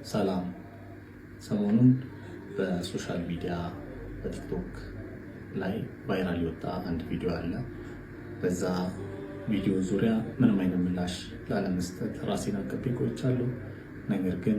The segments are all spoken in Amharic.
ሰላም። ሰሞኑን በሶሻል ሚዲያ በቲክቶክ ላይ ቫይራል የወጣ አንድ ቪዲዮ አለ። በዛ ቪዲዮ ዙሪያ ምንም አይነት ምላሽ ላለመስጠት ራሴን አቅቤ ቆይቻለሁ። ነገር ግን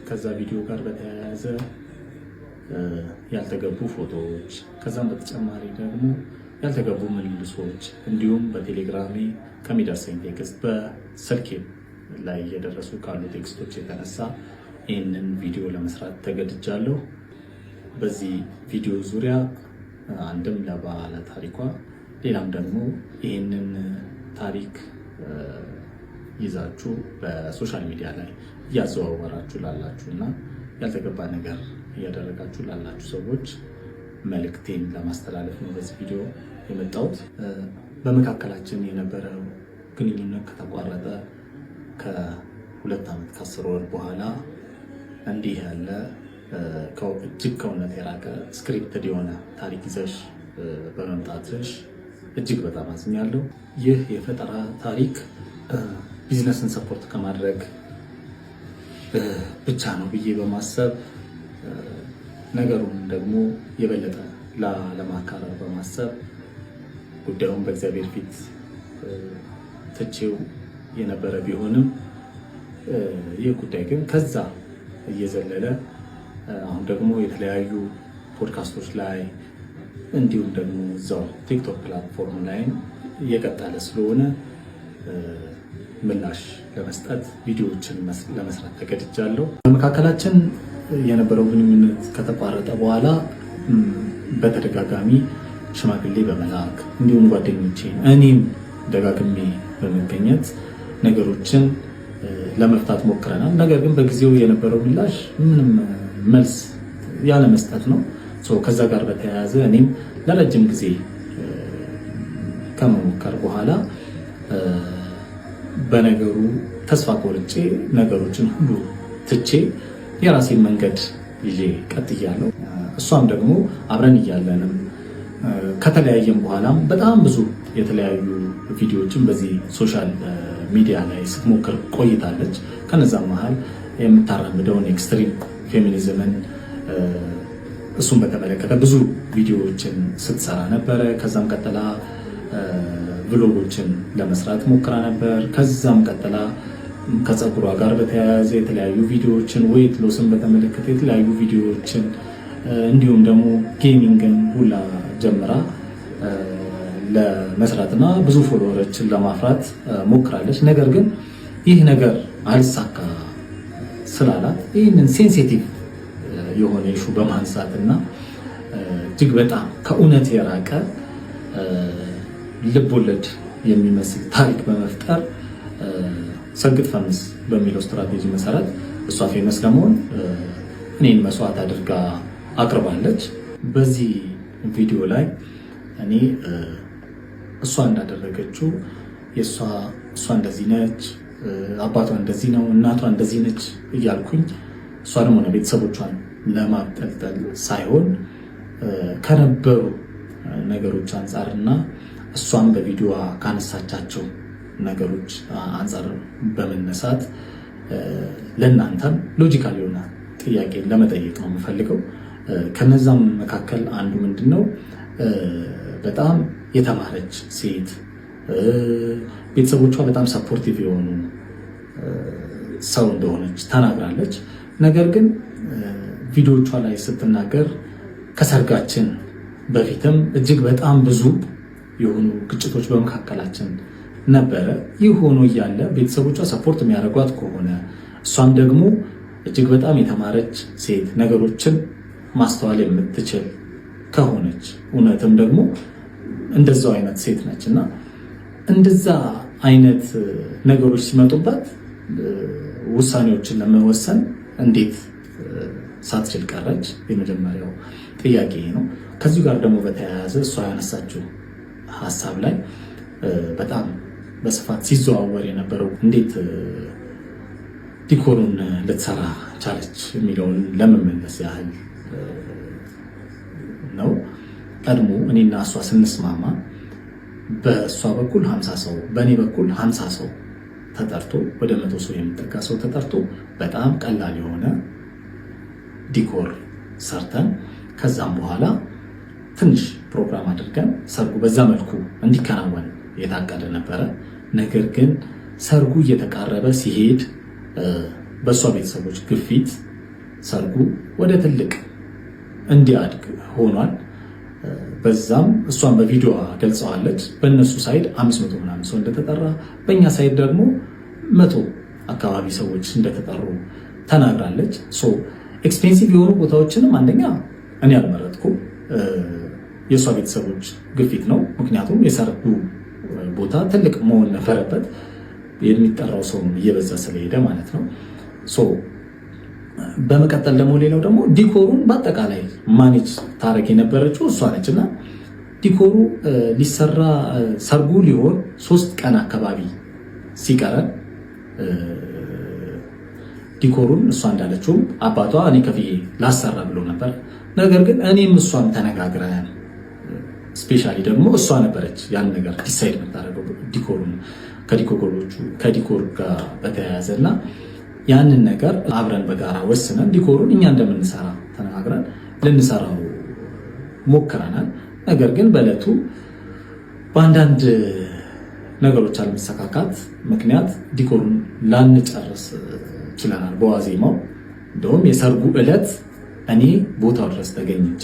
ከዛ ቪዲዮ ጋር በተያያዘ ያልተገቡ ፎቶዎች፣ ከዛም በተጨማሪ ደግሞ ያልተገቡ ምልልሶች እንዲሁም በቴሌግራሜ ከሚደርሰኝ ቴክስት በስልኬ ላይ እየደረሱ ካሉ ቴክስቶች የተነሳ ይህንን ቪዲዮ ለመስራት ተገድጃለሁ። በዚህ ቪዲዮ ዙሪያ አንድም ለባለ ታሪኳ፣ ሌላም ደግሞ ይህንን ታሪክ ይዛችሁ በሶሻል ሚዲያ ላይ እያዘዋወራችሁ ላላችሁ እና ያልተገባ ነገር እያደረጋችሁ ላላችሁ ሰዎች መልእክቴን ለማስተላለፍ ነው በዚህ ቪዲዮ የመጣሁት። በመካከላችን የነበረው ግንኙነት ከተቋረጠ ከ2 ዓመት ከ10 ወር በኋላ እንዲህ ያለ እጅግ ከእውነት የራቀ ስክሪፕትድ የሆነ ታሪክ ይዘሽ በመምጣትሽ እጅግ በጣም አዝኛለሁ። ይህ የፈጠራ ታሪክ ቢዝነስን ሰፖርት ከማድረግ ብቻ ነው ብዬ በማሰብ ነገሩን ደግሞ የበለጠ ለማካረር በማሰብ ጉዳዩን በእግዚአብሔር ፊት ትቼው የነበረ ቢሆንም ይህ ጉዳይ ግን ከዛ እየዘለለ አሁን ደግሞ የተለያዩ ፖድካስቶች ላይ እንዲሁም ደግሞ እዛው ቲክቶክ ፕላትፎርም ላይ እየቀጠለ ስለሆነ ምላሽ ለመስጠት ቪዲዮዎችን ለመስራት ተገድጃለሁ። በመካከላችን የነበረው ግንኙነት ከተቋረጠ በኋላ በተደጋጋሚ ሽማግሌ በመላክ እንዲሁም ጓደኞቼ እኔም ደጋግሜ በመገኘት ነገሮችን ለመፍታት ሞክረናል። ነገር ግን በጊዜው የነበረው ምላሽ ምንም መልስ ያለ መስጠት ነው። ከዛ ጋር በተያያዘ እኔም ለረጅም ጊዜ ከመሞከር በኋላ በነገሩ ተስፋ ቆርጬ ነገሮችን ሁሉ ትቼ የራሴን መንገድ ይዤ ቀጥያለሁ። እሷም ደግሞ አብረን እያለንም ከተለያየም በኋላም በጣም ብዙ የተለያዩ ቪዲዮዎችን በዚህ ሶሻል ሚዲያ ላይ ስትሞክር ቆይታለች። ከነዛም መሀል የምታራምደውን ኤክስትሪም ፌሚኒዝምን እሱን በተመለከተ ብዙ ቪዲዮዎችን ስትሰራ ነበረ። ከዛም ቀጥላ ቭሎጎችን ለመስራት ሞክራ ነበር። ከዛም ቀጥላ ከፀጉሯ ጋር በተያያዘ የተለያዩ ቪዲዮዎችን፣ ዌይት ሎስን በተመለከተ የተለያዩ ቪዲዮዎችን እንዲሁም ደግሞ ጌሚንግን ሁላ ጀምራ ለመስራትና ብዙ ፎሎወሮችን ለማፍራት ሞክራለች። ነገር ግን ይህ ነገር አልሳካ ስላላት ይህንን ሴንሲቲቭ የሆነ ኢሹ በማንሳትና እጅግ በጣም ከእውነት የራቀ ልቦለድ የሚመስል ታሪክ በመፍጠር ሰግጥ ፈምስ በሚለው ስትራቴጂ መሰረት እሷ ፌመስ ለመሆን እኔን መስዋዕት አድርጋ አቅርባለች። በዚህ ቪዲዮ ላይ እኔ እሷ እንዳደረገችው እሷ እንደዚህ ነች፣ አባቷ እንደዚህ ነው፣ እናቷ እንደዚህ ነች እያልኩኝ እሷንም ሆነ ቤተሰቦቿን ለማጠልጠል ሳይሆን ከነበሩ ነገሮች አንጻርና እሷም በቪዲዮ ካነሳቻቸው ነገሮች አንጻር በመነሳት ለእናንተም ሎጂካል የሆነ ጥያቄ ለመጠየቅ ነው የምፈልገው። ከነዛም መካከል አንዱ ምንድነው በጣም የተማረች ሴት፣ ቤተሰቦቿ በጣም ሰፖርቲቭ የሆኑ ሰው እንደሆነች ተናግራለች። ነገር ግን ቪዲዮቿ ላይ ስትናገር ከሰርጋችን በፊትም እጅግ በጣም ብዙ የሆኑ ግጭቶች በመካከላችን ነበረ። ይህ ሆኖ እያለ ቤተሰቦቿ ሰፖርት የሚያደርጓት ከሆነ እሷም ደግሞ እጅግ በጣም የተማረች ሴት፣ ነገሮችን ማስተዋል የምትችል ከሆነች እውነትም ደግሞ እንደዛው አይነት ሴት ነች እና እንደዛ አይነት ነገሮች ሲመጡባት ውሳኔዎችን ለመወሰን እንዴት ሳትችል ቀረች? የመጀመሪያው ጥያቄ ነው። ከዚሁ ጋር ደግሞ በተያያዘ እሷ ያነሳችው ሀሳብ ላይ በጣም በስፋት ሲዘዋወር የነበረው እንዴት ዲኮሩን ልትሰራ ቻለች የሚለውን ለመመለስ ያህል ነው። ቀድሞ እኔና እሷ ስንስማማ በእሷ በኩል 50 ሰው በእኔ በኩል 50 ሰው ተጠርቶ ወደ 100 ሰው የሚጠጋ ሰው ተጠርቶ በጣም ቀላል የሆነ ዲኮር ሰርተን ከዛም በኋላ ትንሽ ፕሮግራም አድርገን ሰርጉ በዛ መልኩ እንዲከናወን የታቀደ ነበረ። ነገር ግን ሰርጉ እየተቃረበ ሲሄድ በእሷ ቤተሰቦች ግፊት ሰርጉ ወደ ትልቅ እንዲያድግ ሆኗል። በዛም እሷን በቪዲዮ ገልጸዋለች። በእነሱ ሳይድ 500 ምናምን ሰው እንደተጠራ፣ በእኛ ሳይድ ደግሞ 100 አካባቢ ሰዎች እንደተጠሩ ተናግራለች። ኤክስፔንሲቭ የሆኑ ቦታዎችንም አንደኛ እኔ አልመረጥኩም፣ የእሷ ቤተሰቦች ግፊት ነው። ምክንያቱም የሰርጉ ቦታ ትልቅ መሆን ነበረበት፣ የሚጠራው ሰውም እየበዛ ስለሄደ ማለት ነው። በመቀጠል ደግሞ ሌላው ደግሞ ዲኮሩን በአጠቃላይ ማኔጅ ታረግ የነበረችው እሷ ነች እና ዲኮሩ ሊሰራ ሰርጉ ሊሆን 3 ቀን አካባቢ ሲቀረን ዲኮሩን እሷ እንዳለችውም አባቷ እኔ ከፍዬ ላሰራ ብሎ ነበር። ነገር ግን እኔም እሷም ተነጋግረን ስፔሻሊ ደግሞ እሷ ነበረች ያን ነገር ዲሳይድ የምታደርገው ዲኮሩን ከዲኮር ጋር በተያያዘ እና ያንን ነገር አብረን በጋራ ወስነን ዲኮሩን እኛ እንደምንሰራ ተነጋግረን ልንሰራው ሞክረናል። ነገር ግን በዕለቱ በአንዳንድ ነገሮች አለመሰካካት ምክንያት ዲኮሩን ላንጨርስ ችለናል። በዋዜማው እንደውም የሰርጉ ዕለት እኔ ቦታው ድረስ ተገኝቼ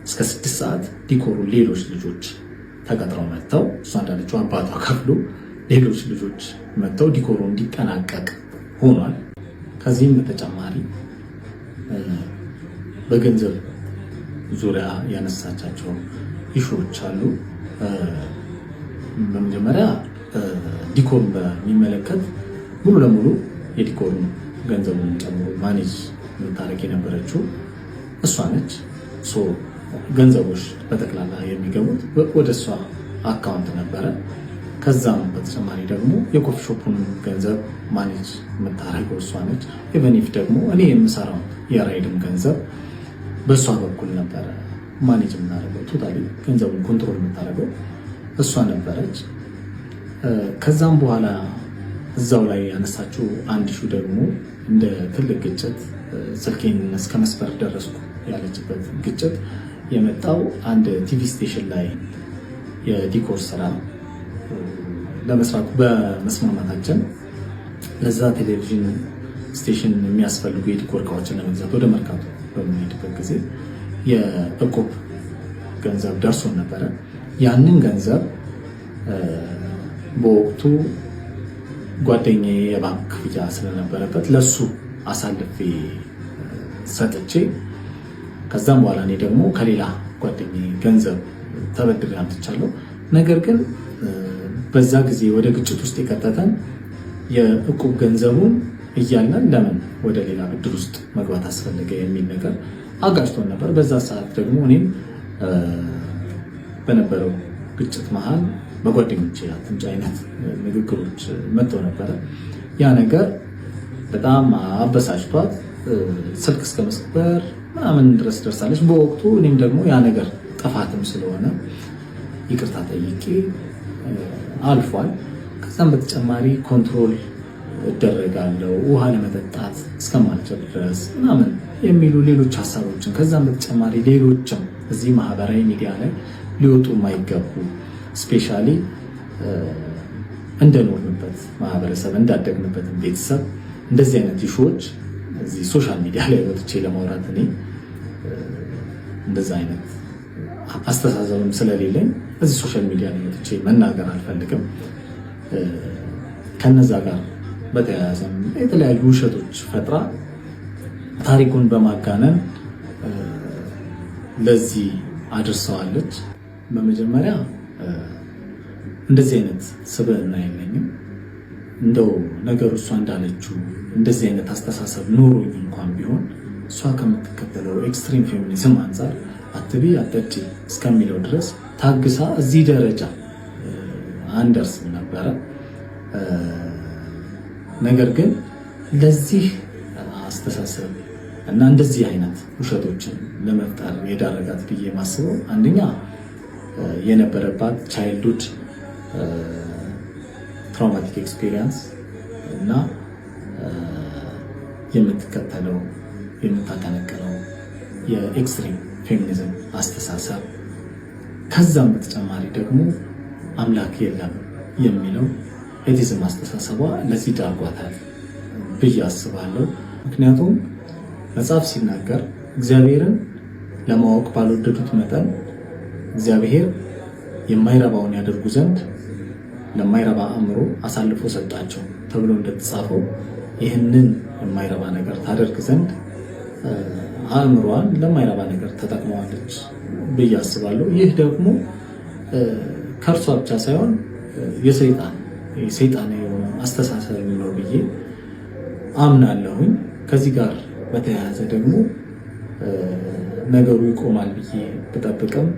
እስከ 6 ሰዓት ዲኮሩን ሌሎች ልጆች ተቀጥረው መጥተው እሷ እንዳለችው አባቷ ከፍሎ ሌሎች ልጆች መጥተው ዲኮሩ እንዲጠናቀቅ ሆኗል። ከዚህም በተጨማሪ በገንዘብ ዙሪያ ያነሳቻቸው ኢሹዎች አሉ። በመጀመሪያ ዲኮሩን በሚመለከት ሙሉ ለሙሉ የዲኮሩን ገንዘቡን ጨምሮ ማኔጅ የምታረግ የነበረችው እሷ ነች። ገንዘቦች በጠቅላላ የሚገቡት ወደ እሷ አካውንት ነበረ። ከዛም በተጨማሪ ደግሞ የኮፊ ሾፑን ገንዘብ ማኔጅ የምታደርገው እሷ ነች። ኢቨኒፍ ደግሞ እኔ የምሰራው የራይድም ገንዘብ በእሷ በኩል ነበረ ማኔጅ የምናደርገው። ቶታሊ ገንዘቡን ኮንትሮል የምታደርገው እሷ ነበረች። ከዛም በኋላ እዛው ላይ ያነሳችው አንድ ሹ ደግሞ እንደ ትልቅ ግጭት ስልኬን እስከ መስበር ደረስኩ ያለችበት ግጭት የመጣው አንድ ቲቪ ስቴሽን ላይ የዲኮር ስራ ለመስራት በመስማማታችን ለዛ ቴሌቪዥን ስቴሽን የሚያስፈልጉ የዲኮር እቃዎችን ለመግዛት ወደ መርካቶ በምንሄድበት ጊዜ የእቁብ ገንዘብ ደርሶን ነበረ። ያንን ገንዘብ በወቅቱ ጓደኛዬ የባንክ ክፍያ ስለነበረበት ለሱ አሳልፌ ሰጥቼ ከዛም በኋላ እኔ ደግሞ ከሌላ ጓደኛዬ ገንዘብ ተበድሬ አምጥቻለሁ። ነገር ግን በዛ ጊዜ ወደ ግጭት ውስጥ የከተተን የእቁብ ገንዘቡን እያለን ለምን ወደ ሌላ ብድር ውስጥ መግባት አስፈለገ የሚል ነገር አጋጭቶን ነበር። በዛ ሰዓት ደግሞ እኔም በነበረው ግጭት መሃል በጓደኞቼ አትምጪ አይነት ንግግሮች መጥተው ነበረ። ያ ነገር በጣም አበሳጭቷት ስልክ እስከ መስበር ምናምን ድረስ ደርሳለች በወቅቱ። እኔም ደግሞ ያ ነገር ጥፋትም ስለሆነ ይቅርታ ጠይቄ አልፏል። ከዛም በተጨማሪ ኮንትሮል እደረጋለሁ ውሃ ለመጠጣት እስከማልችል ድረስ ምናምን የሚሉ ሌሎች ሀሳቦችን ከዛም በተጨማሪ ሌሎችም እዚህ ማህበራዊ ሚዲያ ላይ ሊወጡ የማይገቡ ስፔሻሊ እንደኖርንበት ማህበረሰብ እንዳደግንበትን ቤተሰብ እንደዚህ አይነት ኢሹዎች እዚህ ሶሻል ሚዲያ ላይ ወጥቼ ለማውራት እኔ እንደዛ አይነት አስተሳሰብም ስለሌለኝ እዚህ ሶሻል ሚዲያ ላይ ወጥቼ መናገር አልፈልግም። ከነዛ ጋር በተያያዘ የተለያዩ ውሸቶች ፈጥራ ታሪኩን በማጋነን ለዚህ አድርሰዋለች። በመጀመሪያ እንደዚህ አይነት ስብዕና የለኝም። እንደው ነገሩ እሷ እንዳለችው እንደዚህ አይነት አስተሳሰብ ኖሮኝ እንኳን ቢሆን እሷ ከምትከተለው ኤክስትሪም ፌሚኒዝም አንጻር አትቢ አጠጪ እስከሚለው ድረስ ታግሳ እዚህ ደረጃ አንደርስም ነበረ። ነገር ግን ለዚህ አስተሳሰብ እና እንደዚህ አይነት ውሸቶችን ለመፍጠር የዳረጋት ብዬ ማስበው አንደኛ የነበረባት ቻይልድሁድ ትራውማቲክ ኤክስፒሪየንስ እና የምትከተለው የምታቀነቅነው የኤክስትሪም ፌሚኒዝም አስተሳሰብ ከዛም በተጨማሪ ደግሞ አምላክ የለም የሚለው ኤቲዝም አስተሳሰቧ ለዚህ ዳርጓታል ብዬ አስባለሁ። ምክንያቱም መጽሐፍ ሲናገር እግዚአብሔርን ለማወቅ ባልወደዱት መጠን እግዚአብሔር የማይረባውን ያደርጉ ዘንድ ለማይረባ አእምሮ አሳልፎ ሰጣቸው ተብሎ እንደተጻፈው ይህንን የማይረባ ነገር ታደርግ ዘንድ አእምሯን ለማይረባ ነገር ተጠቅመዋለች ብዬ አስባለሁ። ይህ ደግሞ ከእርሷ ብቻ ሳይሆን የሰይጣን የሆነ አስተሳሰብ ነው ብዬ አምናለሁኝ። ከዚህ ጋር በተያያዘ ደግሞ ነገሩ ይቆማል ብዬ ብጠብቅም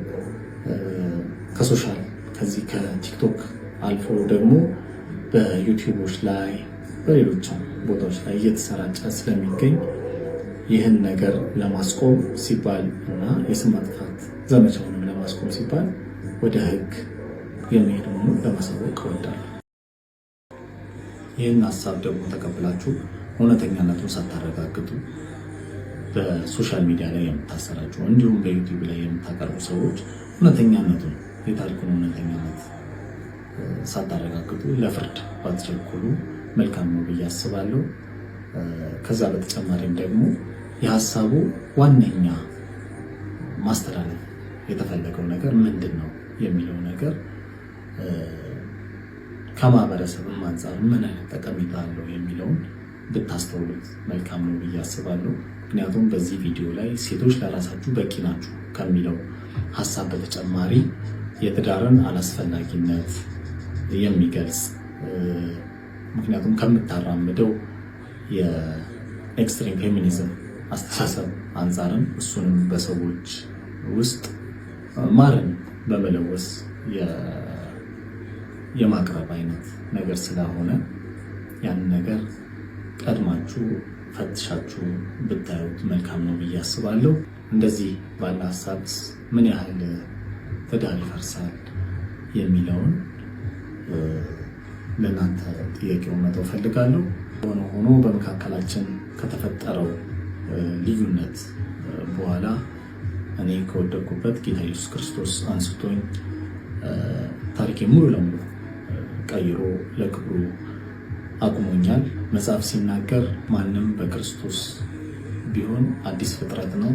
ከዚህ ከቲክቶክ አልፎ ደግሞ በዩቲዩቦች ላይ በሌሎችም ቦታዎች ላይ እየተሰራጨ ስለሚገኝ ይህን ነገር ለማስቆም ሲባል እና የስም ማጥፋት ዘመቻውንም ለማስቆም ሲባል ወደ ሕግ የሚሄድ መሆኑን ለማሳወቅ እወዳለሁ። ይህን ሀሳብ ደግሞ ተቀብላችሁ እውነተኛነቱን ሳታረጋግጡ በሶሻል ሚዲያ ላይ የምታሰራጩ እንዲሁም በዩቲዩብ ላይ የምታቀርቡ ሰዎች እውነተኛነቱን የታሪኩን እውነተኛነት ሳታረጋግጡ ለፍርድ ባትቸኩሉ መልካም ነው ብዬ አስባለሁ። ከዛ በተጨማሪም ደግሞ የሀሳቡ ዋነኛ ማስተላለፍ የተፈለገው ነገር ምንድን ነው የሚለው ነገር ከማህበረሰብም አንጻር ምን አይነት ጠቀሜታ አለው የሚለውን ብታስተውሉት መልካም ነው ብዬ አስባለሁ። ምክንያቱም በዚህ ቪዲዮ ላይ ሴቶች ለራሳችሁ በቂ ናችሁ ከሚለው ሀሳብ በተጨማሪ የትዳርን አላስፈላጊነት የሚገልጽ ምክንያቱም ከምታራምደው የኤክስትሪም ፌሚኒዝም አስተሳሰብ አንጻርም እሱንም በሰዎች ውስጥ ማርን በመለወስ የማቅረብ አይነት ነገር ስለሆነ ያንን ነገር ቀድማችሁ ፈትሻችሁ ብታዩት መልካም ነው ብዬ አስባለሁ። እንደዚህ ባለ ሀሳብ ምን ያህል ትዳር ይፈርሳል የሚለውን ለእናንተ ጥያቄውን መተው ፈልጋለሁ። ሆኖ በመካከላችን ከተፈጠረው ልዩነት በኋላ እኔ ከወደቅኩበት ጌታ ኢየሱስ ክርስቶስ አንስቶኝ ታሪኬ ሙሉ ለሙሉ ቀይሮ ለክብሩ አቁሞኛል። መጽሐፍ ሲናገር ማንም በክርስቶስ ቢሆን አዲስ ፍጥረት ነው፣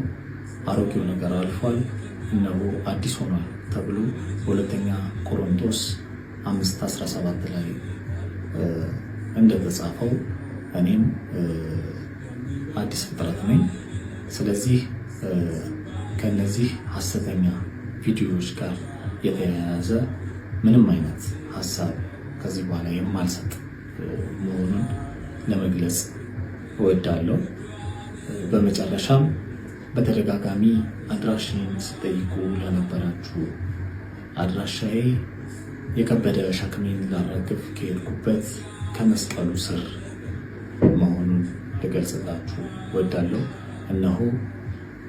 አሮጌው ነገር አልፏል፣ እነሆ አዲስ ሆኗል ተብሎ በሁለተኛ ቆሮንቶስ 5:17 ላይ እንደተጻፈው እኔም አዲስ ፍጥረት ነኝ። ስለዚህ ከነዚህ ሐሰተኛ ቪዲዮዎች ጋር የተያያዘ ምንም አይነት ሀሳብ ከዚህ በኋላ የማልሰጥ መሆኑን ለመግለጽ እወዳለሁ። በመጨረሻም በተደጋጋሚ አድራሻዬን ስጠይቁ ለነበራችሁ አድራሻዬ የከበደ ሸክሜን ላራግፍ ከሄድኩበት ከመስቀሉ ስር መሆኑን ልገልጽላችሁ እወዳለሁ። እነሆ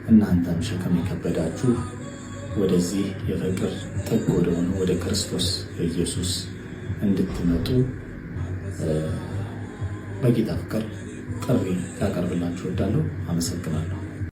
እናንተም ሸክም የከበዳችሁ ወደዚህ የፍቅር ጥግ ወደሆነ ወደ ክርስቶስ ኢየሱስ እንድትመጡ በጌታ ፍቅር ጥሪ ላቀርብላችሁ እወዳለሁ። አመሰግናለሁ።